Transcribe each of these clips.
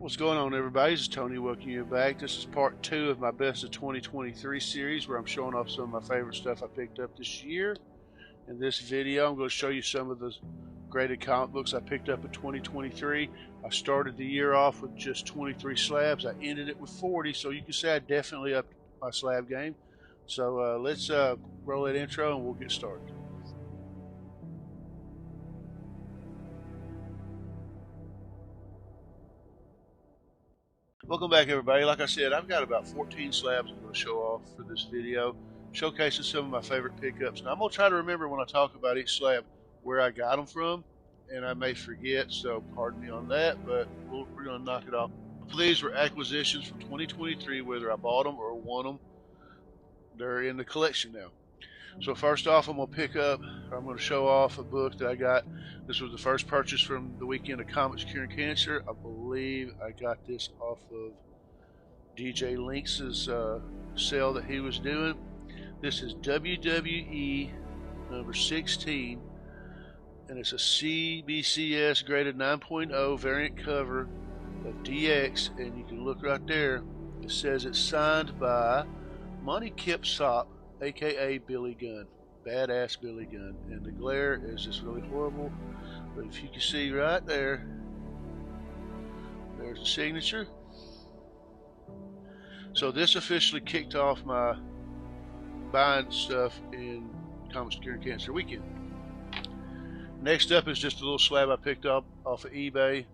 What's going on, everybody? This is Tony welcoming you back. This is part 2 of my Best of 2023 series, where I'm showing off some of my favorite stuff I picked up this year. In this video, I'm going to show you some of the graded comic books I picked up in 2023. I started the year off with just 23 slabs. I ended it with 40, so you can say I definitely upped my slab game. So let's roll that intro and we'll get started. Welcome back, everybody. Like I said, I've got about 14 slabs I'm going to show off for this video, showcasing some of my favorite pickups. Now, I'm going to try to remember when I talk about each slab where I got them from, and I may forget, so pardon me on that, but we're going to knock it off. These were acquisitions from 2023, whether I bought them or won them. They're in the collection now. So first off, I'm going to show off a book that I got. This was the first purchase from the weekend of Comics Curing Cancer. I believe I got this off of DJ Lynx's sale that he was doing. This is WWE number 16, and it's a CBCS graded 9.0 variant cover of DX, and you can look right there. It says it's signed by Monty Kipsop, aka Billy Gunn, badass Billy Gunn, and the glare is just really horrible. But if you can see right there, there's the signature. So this officially kicked off my buying stuff in Comics Curing Cancer weekend. Next up is just a little slab I picked up off of eBay.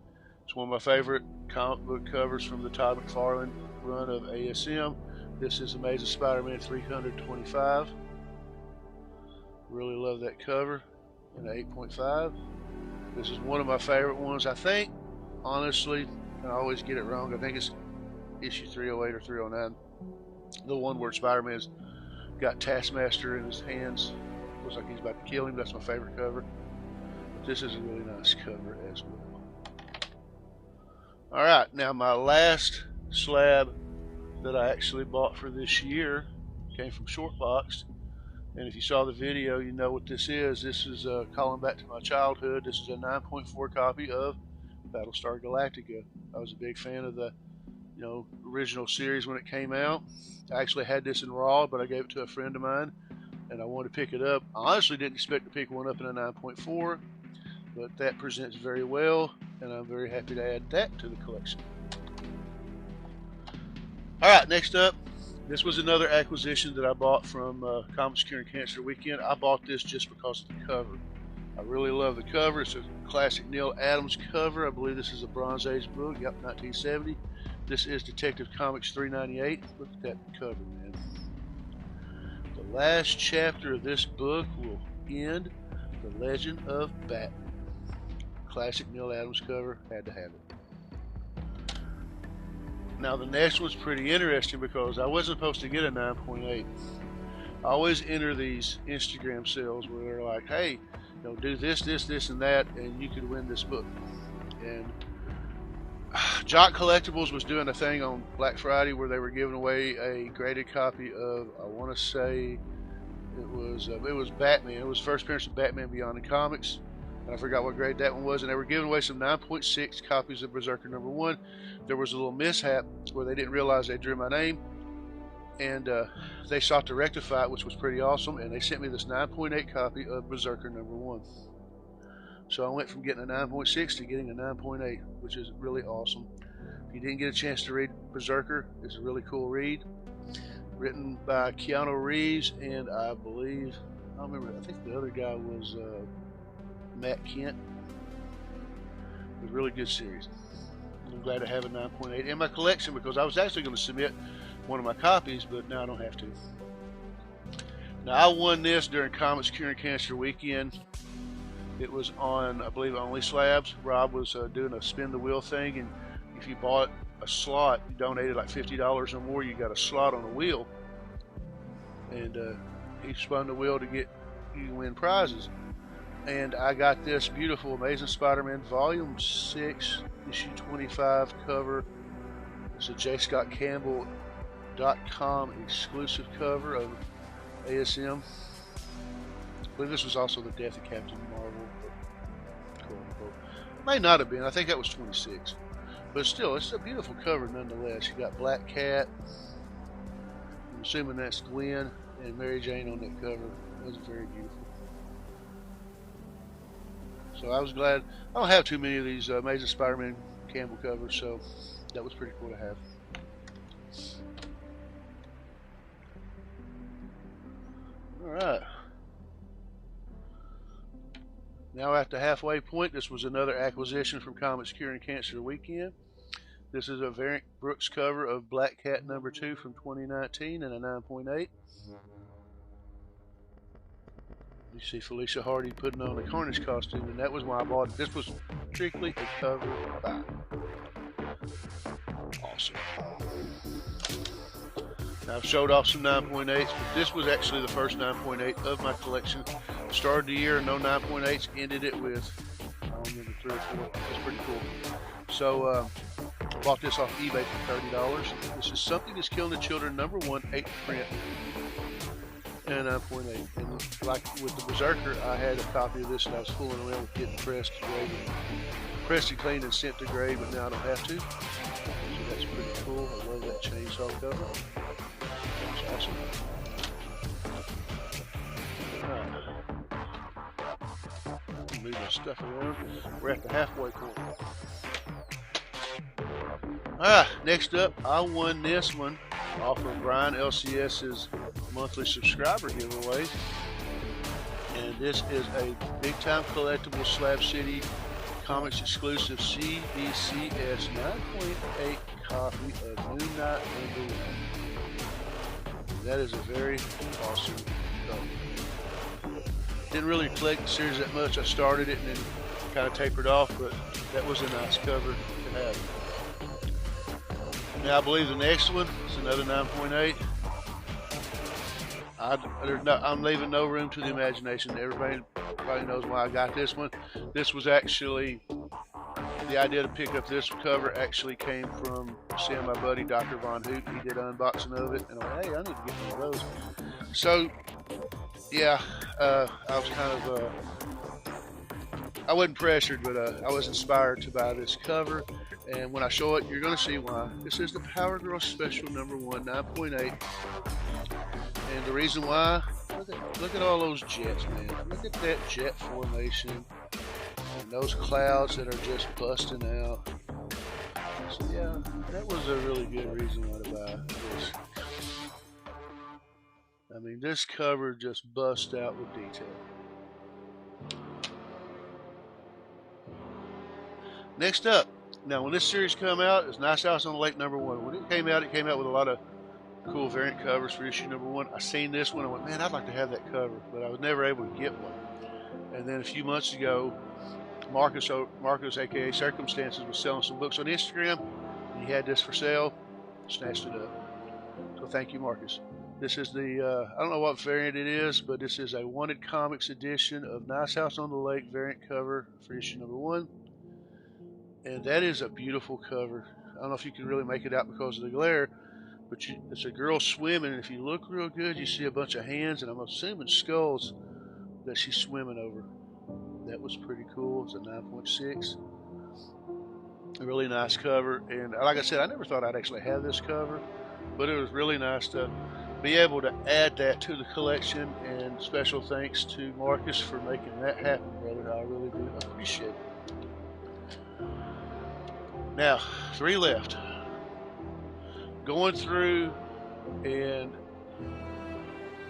It's one of my favorite comic book covers from the Todd McFarlane run of ASM. This is Amazing Spider-Man 325. Really love that cover. And 8.5. This is one of my favorite ones. I think, honestly, I always get it wrong. I think it's issue 308 or 309. The one where Spider-Man's got Taskmaster in his hands. Looks like he's about to kill him. That's my favorite cover. But this is a really nice cover as well. Alright, now my last slab that I actually bought for this year came from Shortboxed, and if you saw the video, you know what this is. This is calling back to my childhood. This is a 9.4 copy of Battlestar Galactica. I was a big fan of the original series when it came out. I actually had this in raw, but I gave it to a friend of mine, and I wanted to pick it up. I honestly didn't expect to pick one up in a 9.4, but that presents very well, and I'm very happy to add that to the collection. Alright, next up, this was another acquisition that I bought from Comics Curing Cancer weekend. I bought this just because of the cover. I really love the cover. It's a classic Neil Adams cover. I believe this is a Bronze Age book, yep, 1970. This is Detective Comics 398. Look at that cover, man. The last chapter of this book will end the Legend of Batman. Classic Neil Adams cover, had to have it. Now the next one's pretty interesting because I wasn't supposed to get a 9.8. I always enter these Instagram sales where they're like, hey, do this, and that, and you could win this book. And Jock Collectibles was doing a thing on Black Friday where they were giving away a graded copy of, I want to say it was Batman. It was first appearance of Batman Beyond the Comics. I forgot what grade that one was, and they were giving away some 9.6 copies of Berserker number 1. There was a little mishap where they didn't realize they drew my name, and they sought to rectify it, which was pretty awesome, and they sent me this 9.8 copy of Berserker number 1. So I went from getting a 9.6 to getting a 9.8, which is really awesome. If you didn't get a chance to read Berserker, it's a really cool read. Written by Keanu Reeves, and I think the other guy was Matt Kent. It was a really good series. I'm glad to have a 9.8 in my collection because I was actually going to submit one of my copies, but now I don't have to. Now I won this during Comics Curing Cancer weekend. It was on, I believe, Only Slabs. Rob was doing a spin the wheel thing, and if you bought a slot, you donated like $50 or more, you got a slot on a wheel, and he spun the wheel to get you win prizes. And I got this beautiful Amazing Spider-Man Volume 6, Issue 25 cover. It's a JScottCampbell.com exclusive cover of ASM. I believe this was also the death of Captain Marvel. May not have been. I think that was 26. but still, it's a beautiful cover nonetheless. You got Black Cat. I'm assuming that's Gwen and Mary Jane on that cover. It was very beautiful. So I was glad. I don't have too many of these Amazing Spider-Man Campbell covers, so that was pretty cool to have. Alright. Now at the halfway point, this was another acquisition from Comics Curing Cancer Weekend. This is a Variant Brooks cover of Black Cat #2 from 2019 and a 9.8. You see Felicia Hardy putting on a Carnage costume, and that was why I bought it. This was strictly a cover buy. Awesome. Now I've showed off some 9.8s, but this was actually the first 9.8 of my collection. Started the year, no 9.8s, ended it with, I don't remember, 3 or 4. That's pretty cool. So, I bought this off eBay for $30. This is Something That's Killing the Children, #1, 8 print, and a 9.8. And like with the Berserker, I had a copy of this and I was fooling around with getting pressed and cleaned and sent to grade, but now I don't have to. So that's pretty cool. I love that chainsaw cover. That's awesome. Alright. Move my stuff around. We're at the halfway point. Next up, I won this one off of Brian LCS's monthly subscriber giveaway. And this is a big time collectible Slab City Comics exclusive CBCS 9.8 copy of Moon Knight #1. That is a very awesome cover. Didn't really collect the series that much. I started it and then kind of tapered off, but that was a nice cover to have. Now I believe the next one is another 9.8. I'm leaving no room to the imagination. Everybody probably knows why I got this one. This was actually, the idea to pick up this cover actually came from seeing my buddy Dr. Von Hoot. He did an unboxing of it, and I'm like, hey, I need to get one of those. So, yeah, I was kind of, I wasn't pressured, but I was inspired to buy this cover. And when I show it, you're going to see why. This is the Power Girl Special #1, 9.8. And the reason why, look at all those jets, man. Look at that jet formation. And those clouds that are just busting out. So yeah, that was a really good reason why to buy this. I mean, this cover just busts out with detail. Next up, now when this series come out, it's Nice House on the Lake #1. When it came out with a lot of cool variant covers for issue #1. I seen this one, I went, man, I'd like to have that cover, but I was never able to get one. And then a few months ago, Marcus, aka Circumstances, was selling some books on Instagram, and he had this for sale. Snatched it up. So thank you, Marcus. This is the, I don't know what variant it is, but this is a Wanted Comics edition of Nice House on the Lake variant cover for issue #1. And that is a beautiful cover. I don't know if you can really make it out because of the glare, but it's a girl swimming, and if you look real good, you see a bunch of hands, and I'm assuming skulls that she's swimming over. That was pretty cool. It's a 9.6. A really nice cover, and like I said, I never thought I'd actually have this cover, but it was really nice to be able to add that to the collection, and special thanks to Marcus for making that happen, brother. I really do appreciate it. Now, 3 left. Going through and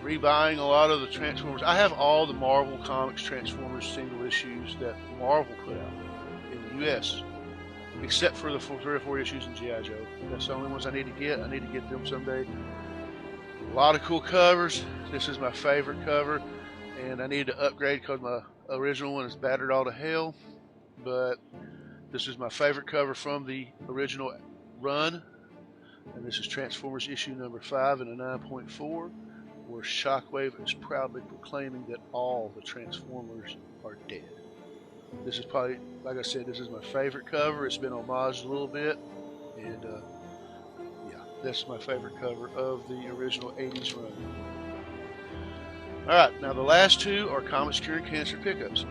rebuying a lot of the Transformers. I have all the Marvel Comics Transformers single issues that Marvel put out in the US, except for the 3 or 4 issues in G.I. Joe. That's the only ones I need to get. I need to get them someday. A lot of cool covers. This is my favorite cover, and I need to upgrade because my original one is battered all to hell, but this is my favorite cover from the original run. And this is Transformers issue #5 in a 9.4, where Shockwave is proudly proclaiming that all the Transformers are dead. This is probably, like I said, this is my favorite cover. It's been homaged a little bit, and yeah, that's my favorite cover of the original 80s run. Alright, now the last 2 are Comics Curing Cancer pickups.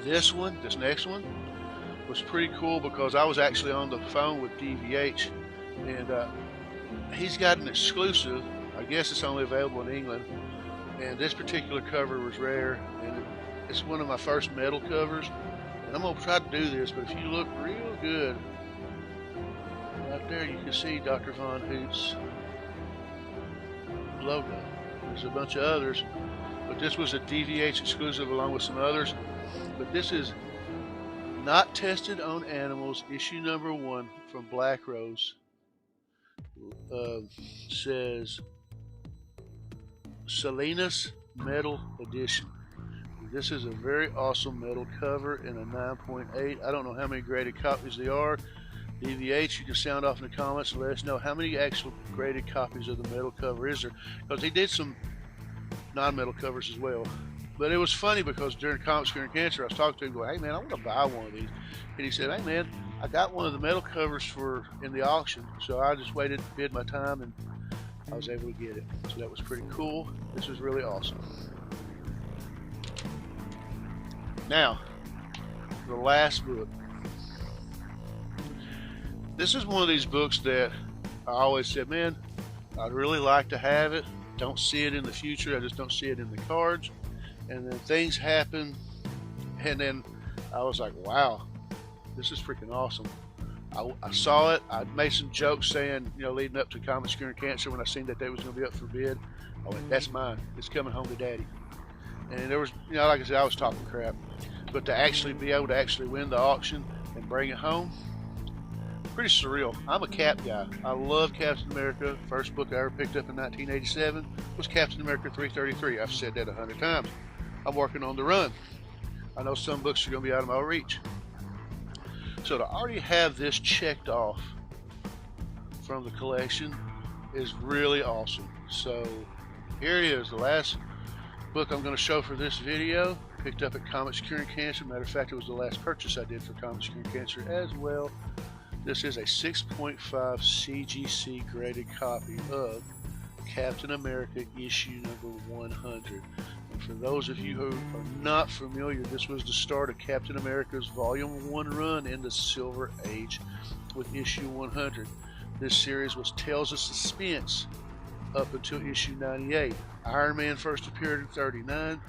This next one, was pretty cool because I was actually on the phone with DVH, and he's got an exclusive. I guess it's only available in England, and this particular cover was rare, and it's one of my first metal covers. And I'm gonna try to do this, but if you look real good, right there you can see Dr. Von Hoot's logo. There's a bunch of others, but this was a DVH exclusive along with some others. But this is Not Tested on Animals, issue number 1 from Black Rose. Says Salinas Metal Edition. This is a very awesome metal cover in a 9.8. I don't know how many graded copies there are. DVH, you can sound off in the comments and let us know how many actual graded copies of the metal cover is there. Because he did some non-metal covers as well. But it was funny because during Comics Curing Cancer, I was talking to him, going, "Hey man, I want to buy one of these." And he said, "Hey man, I got one of the metal covers in the auction." So I just waited, bid my time, and I was able to get it. So that was pretty cool. This was really awesome. Now, the last book. This is one of these books that I always said, man, I'd really like to have it. Don't see it in the future. I just don't see it in the cards. And then things happen, and then I was like, wow, this is freaking awesome. I saw it. I made some jokes saying, leading up to Comics Curing Cancer, when I seen that they was going to be up for bid, I went, that's mine. It's coming home to daddy. And there was, like I said, I was talking crap. But to actually be able to actually win the auction and bring it home, pretty surreal. I'm a Cap guy. I love Captain America. First book I ever picked up in 1987 was Captain America 333. I've said that 100 times. I'm working on the run. I know some books are going to be out of my reach. So to already have this checked off from the collection is really awesome. So here it is, the last book I'm going to show for this video. Picked up at Comics Curing Cancer. Matter of fact, it was the last purchase I did for Comics Curing Cancer as well. This is a 6.5 CGC graded copy of Captain America issue number 100. And for those of you who are not familiar, this was the start of Captain America's Volume 1 run in the Silver Age with issue 100. This series was Tales of Suspense up until issue 98. Iron Man first appeared in 39,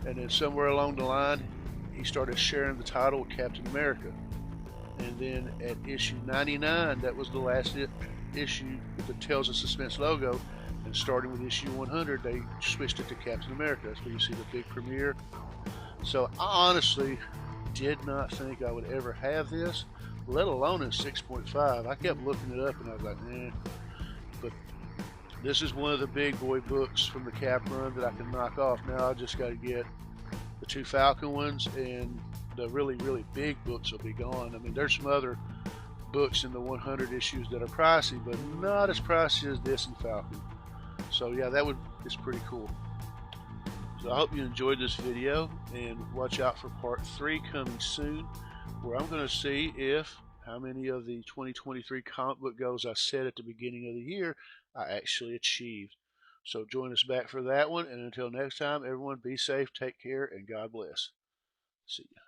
and then somewhere along the line, he started sharing the title with Captain America. And then at issue 99, that was the last issue with the Tales of Suspense logo. And starting with issue 100, they switched it to Captain America. That's where you see the big premiere. So I honestly did not think I would ever have this, let alone in 6.5. I kept looking it up and I was like, eh. But this is one of the big boy books from the Cap run that I can knock off. Now I just got to get the 2 Falcon ones, and the really, really big books will be gone. I mean, there's some other books in the 100 issues that are pricey, but not as pricey as this and Falcon. So yeah, it's pretty cool. So I hope you enjoyed this video, and watch out for part 3 coming soon, where I'm going to see how many of the 2023 comic book goals I set at the beginning of the year I actually achieved. So join us back for that one, and until next time, everyone be safe, take care, and God bless. See ya.